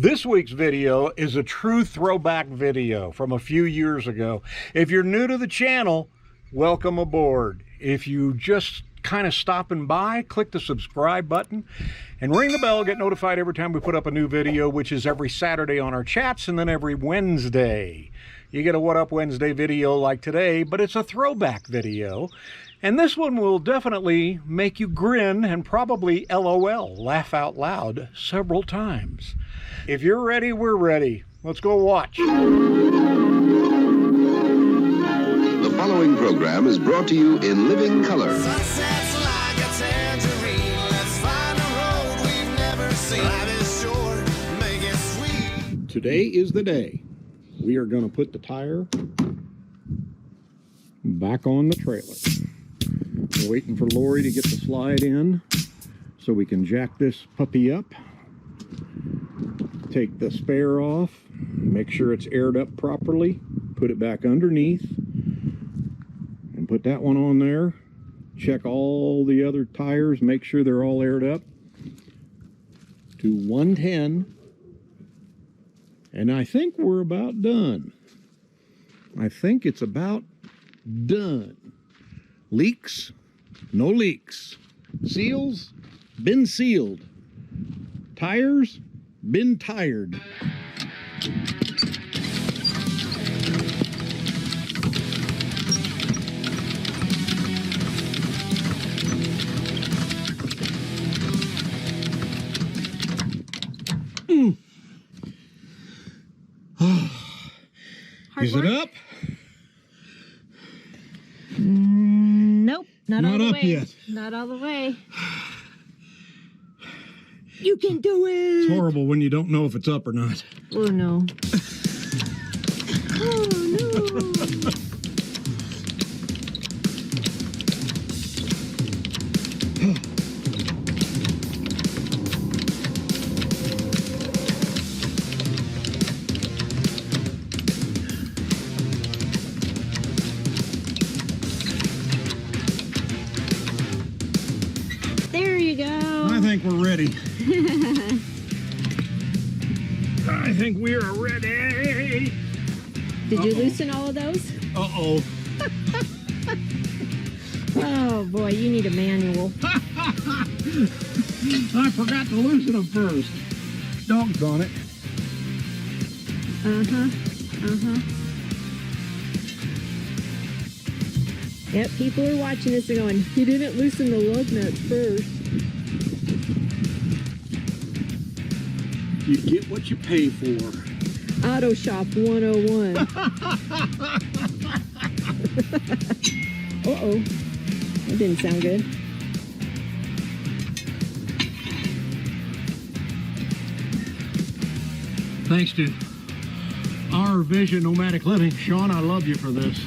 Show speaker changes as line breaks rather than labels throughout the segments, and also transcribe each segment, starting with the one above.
This week's video is a true throwback video from a few years ago. If you're new to the channel, welcome aboard. If you just kind of stopping by, click the subscribe button and ring the bell, get notified every time we put up a new video, which is every Saturday on our chats and then every Wednesday. You get a What Up Wednesday video like today, but it's a throwback video. And this one will definitely make you grin and probably LOL, laugh out loud, several times. If you're ready, we're ready. Let's go watch.
The following program is brought to you in living color.
Sunsets like a tangerine. Let's find a road we've never seen. Life is short, make it sweet.
Today is the day. We are going to put the tire back on the trailer. We're waiting for Lori to get the slide in so we can jack this puppy up. Take the spare off, make sure it's aired up properly, put it back underneath, and put that one on there. Check all the other tires, make sure they're all aired up to 110. And I think we're about done. I think it's about done. Leaks? No leaks. Seals? Been sealed. Tires? Been tired. Is it up?
Nope, not all
Not
the
up
way.
yet.
Not all the way. You can do it.
It's horrible when you don't know if it's up or not.
Oh no. Oh no. There you go.
I think we're ready. I think we are ready.
Did you loosen all of those?
Uh-oh.
Oh boy, you need a manual.
I forgot to loosen them first. Doggone it.
Yep, people are watching this and going, you didn't loosen the lug nuts first.
You get what you pay for.
Auto Shop 101. Uh-oh. That didn't sound good.
Thanks to Our Vision Nomadic Living. Sean, I love you for this.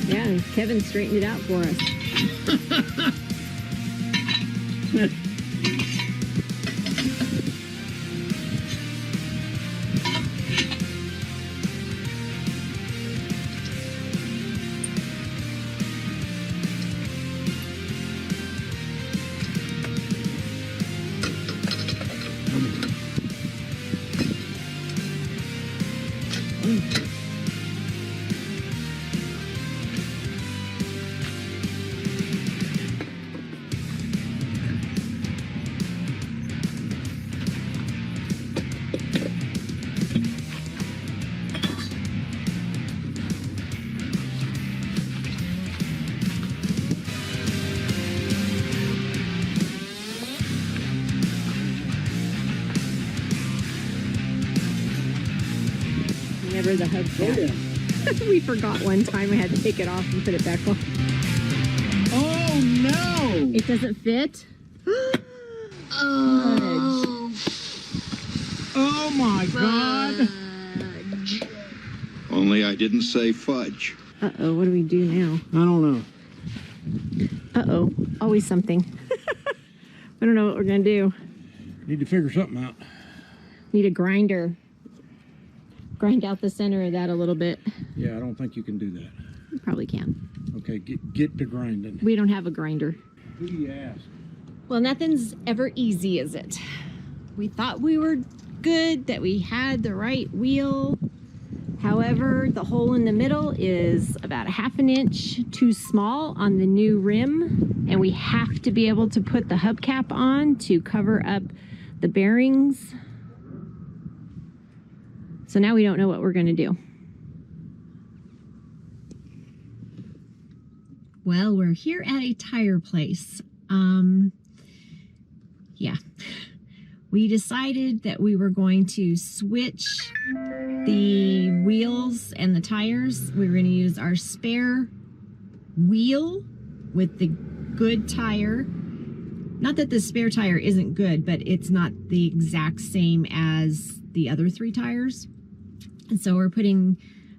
Yeah, and Kevin straightened it out for us. Never the hubcap. We forgot one time. We had to take it off and put it back on.
Oh, no!
It doesn't fit?
Oh, oh my God!
Only I didn't say fudge.
Uh-oh, what do we do now?
I don't know.
Uh-oh, always something. I don't know what we're gonna do.
Need to figure something out.
Need a grinder. Grind out the center of that a little bit.
Yeah, I don't think you can do that.
You probably can.
Okay, get to grinding.
We don't have a grinder.
Who do you ask?
Well, nothing's ever easy, is it? We thought we were good, that we had the right wheel. However, the hole in the middle is about 1/2 inch too small on the new rim, and we have to be able to put the hubcap on to cover up the bearings. So now we don't know what we're going to do. Well, we're here at a tire place. Yeah. We decided that we were going to switch the wheels and the tires. We were going to use our spare wheel with the good tire. Not that the spare tire isn't good, but it's not the exact same as the other 3 tires. And so we're putting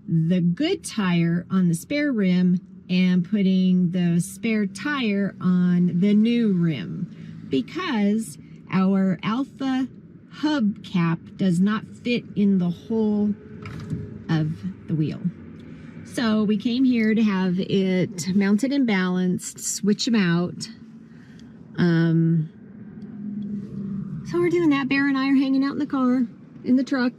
the good tire on the spare rim and putting the spare tire on the new rim, because our Alpha hubcap does not fit in the hole of the wheel. So we came here to have it mounted and balanced, switch them out. So we're doing that. Bear and I are hanging out in the car, in the truck.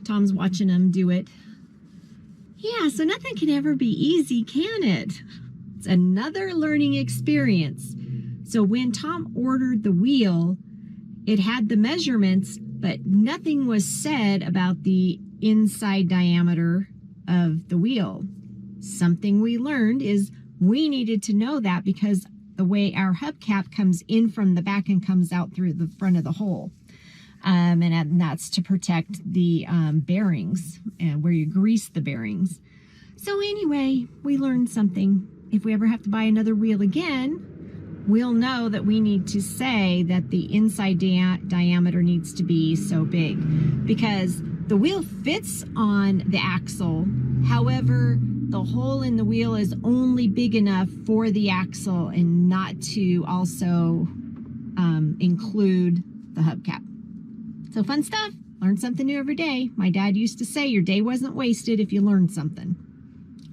Tom's watching them do it. Yeah, so nothing can ever be easy, can it? It's another learning experience. So when Tom ordered the wheel, it had the measurements, but nothing was said about the inside diameter of the wheel. Something we learned is we needed to know that, because the way our hubcap comes in from the back and comes out through the front of the hole. And that's to protect the bearings and where you grease the bearings. So anyway, we learned something. If we ever have to buy another wheel again, we'll know that we need to say that the inside diameter needs to be so big, because the wheel fits on the axle. However, the hole in the wheel is only big enough for the axle and not to also include the hubcap. So fun stuff. Learn something new every day. My dad used to say your day wasn't wasted if you learned something.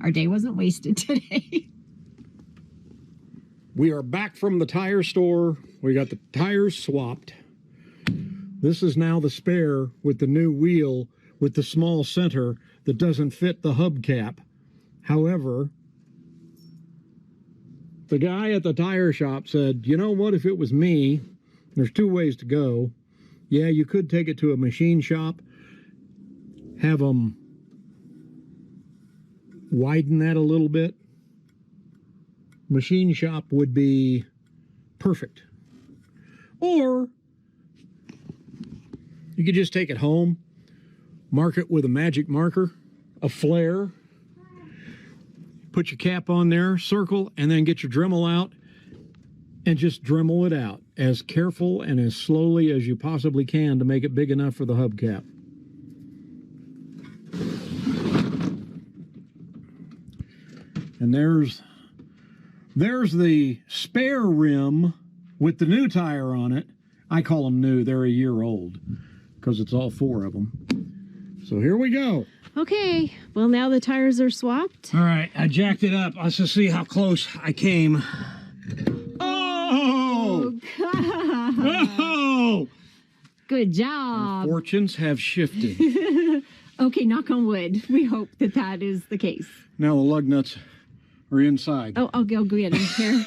Our day wasn't wasted today.
We are back from the tire store. We got the tires swapped. This is now the spare with the new wheel with the small center that doesn't fit the hubcap. However, the guy at the tire shop said, you know what, if it was me, there's 2 ways to go. Yeah, you could take it to a machine shop, have them widen that a little bit. Machine shop would be perfect. Or you could just take it home, mark it with a magic marker, a flare, put your cap on there, circle, and then get your Dremel out and just Dremel it out as careful and as slowly as you possibly can to make it big enough for the hubcap. And there's the spare rim with the new tire on it. I call them new. They're a year old because it's all 4 of them. So here we go.
Okay, well now the tires are swapped.
All right, I jacked it up. Let's just see how close I came. Oh! Oh!
Good job.
Fortunes have shifted.
Okay, knock on wood. We hope that that is the case.
Now the lug nuts are inside.
Oh, I'll go get them here.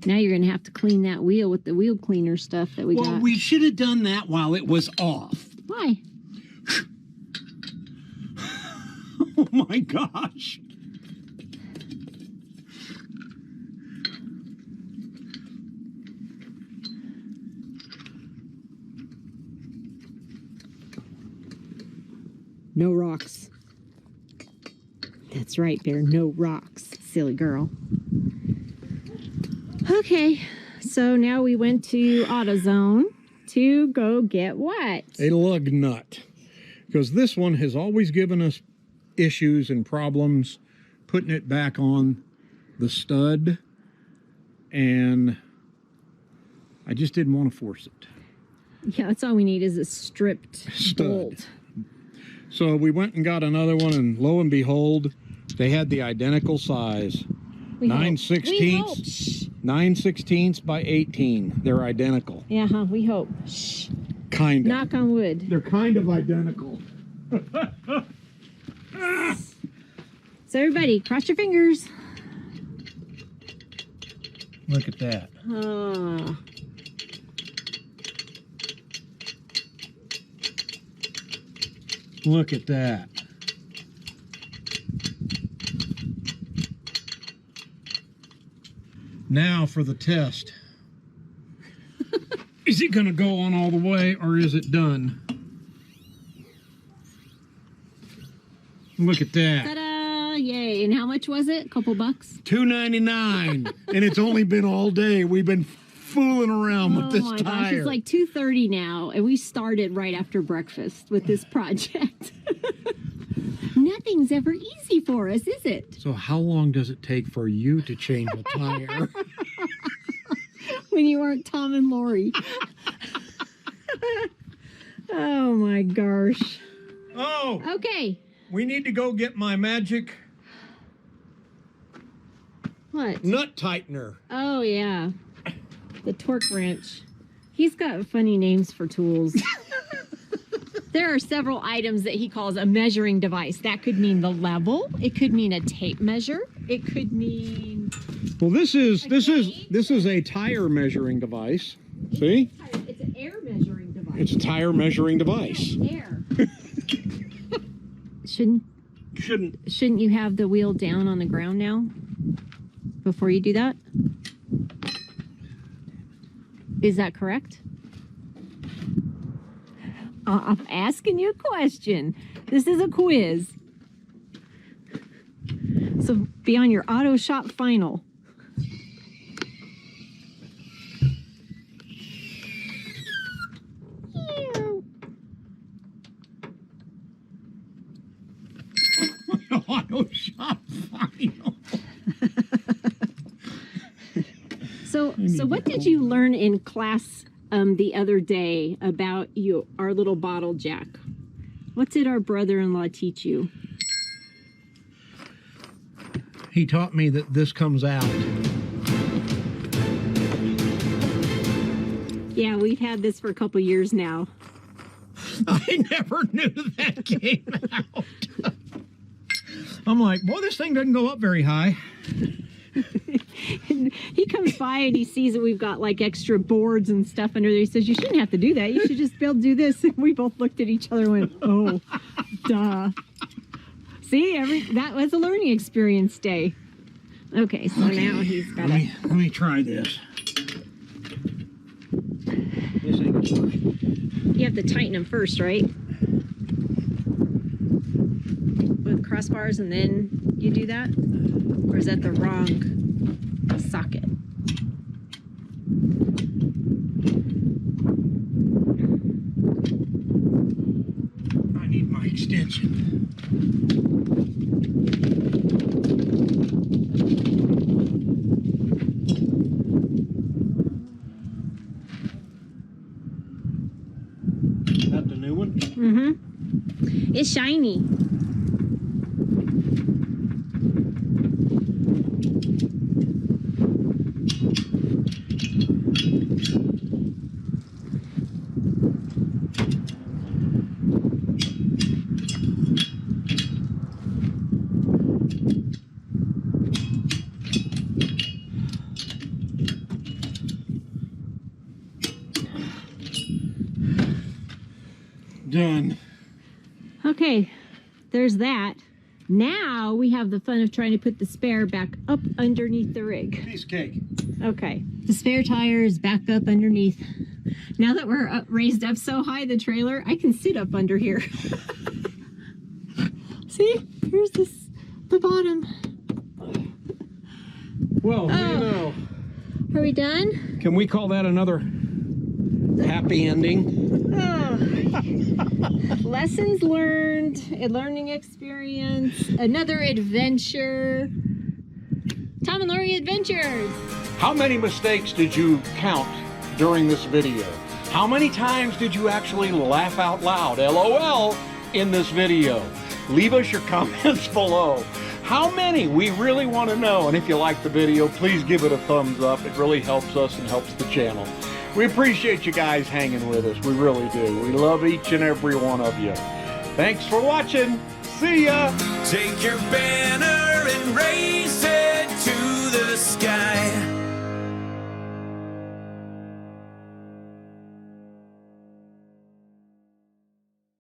Now you're going to have to clean that wheel with the wheel cleaner stuff that we got.
Well, we should have done that while it was off.
Why?
Oh my gosh.
No rocks. That's right, Bear. No rocks, silly girl. Okay, so now we went to AutoZone to go get what?
A lug nut. Because this one has always given us issues and problems putting it back on the stud. And I just didn't want to force it.
Yeah, that's all we need is a stripped
Stud.
bolt.
So we went and got another one, and lo and behold, they had the identical size.
We hope.
9/16.
Shh.
9/16 by 18. They're identical.
Yeah, we hope. Shh.
Kind of.
Knock on wood.
They're kind of identical.
So everybody, cross your fingers.
Look at that.
Oh.
Look at that. Now for the test. Is it going to go on all the way, or is it done? Look at that.
Ta-da! Yay. And how much was it? A couple bucks?
$2.99. And it's only been all day. We've been fooling around with this
Oh my
tire.
gosh, it's like 2:30 now, and we started right after breakfast with this project. Nothing's ever easy for us, is it?
So how long does it take for you to change a tire?
When you aren't Tom and Lori. Oh my gosh.
Oh,
Okay.
we need to go get my magic
What?
nut tightener.
Oh yeah. The torque wrench. He's got funny names for tools. There are several items that he calls a measuring device. That could mean the level. It could mean a tape measure. It could mean
Well, this is a tire measuring device. See?
it's an air measuring device.
It's a tire measuring device.
Air. Shouldn't you have the wheel down on the ground now before you do that? Is that correct? I'm asking you a question. This is a quiz. So be on your auto shop final.
Auto shop final.
So what did you learn in class the other day about our little bottle jack? What did our brother-in-law teach you?
He taught me that this comes out.
Yeah, we've had this for a couple years now.
I never knew that came out. I'm like, boy, this thing doesn't go up very high.
He comes by and he sees that we've got like extra boards and stuff under there. He says, you shouldn't have to do that. You should just be able to do this. And we both looked at each other and went, oh, duh. See, that was a learning experience day. Okay, so now he's got
Let me try this. This ain't gonna work.
You have to tighten them first, right? With crossbars and then you do that? Or is that the wrong socket?
I need my extension. Is that the new one?
Mm-hmm. It's shiny.
Done.
Okay, there's that. Now we have the fun of trying to put the spare back up underneath the rig.
Piece of cake.
Okay, the spare tire is back up underneath. Now that we're raised up so high, the trailer, I can sit up under here. See, here's the bottom.
Well, what do you know?
Are we done?
Can we call that another happy ending?
Oh. Lessons learned, a learning experience, another adventure. Tom and Lori Adventures.
How many mistakes did you count during this video? How many times did you actually laugh out loud, LOL, in this video? Leave us your comments below. How many? We really want to know. And if you like the video, please give it a thumbs up. It really helps us and helps the channel. We appreciate you guys hanging with us. We really do. We love each and every one of you. Thanks for watching. See ya.
Take your banner and raise it.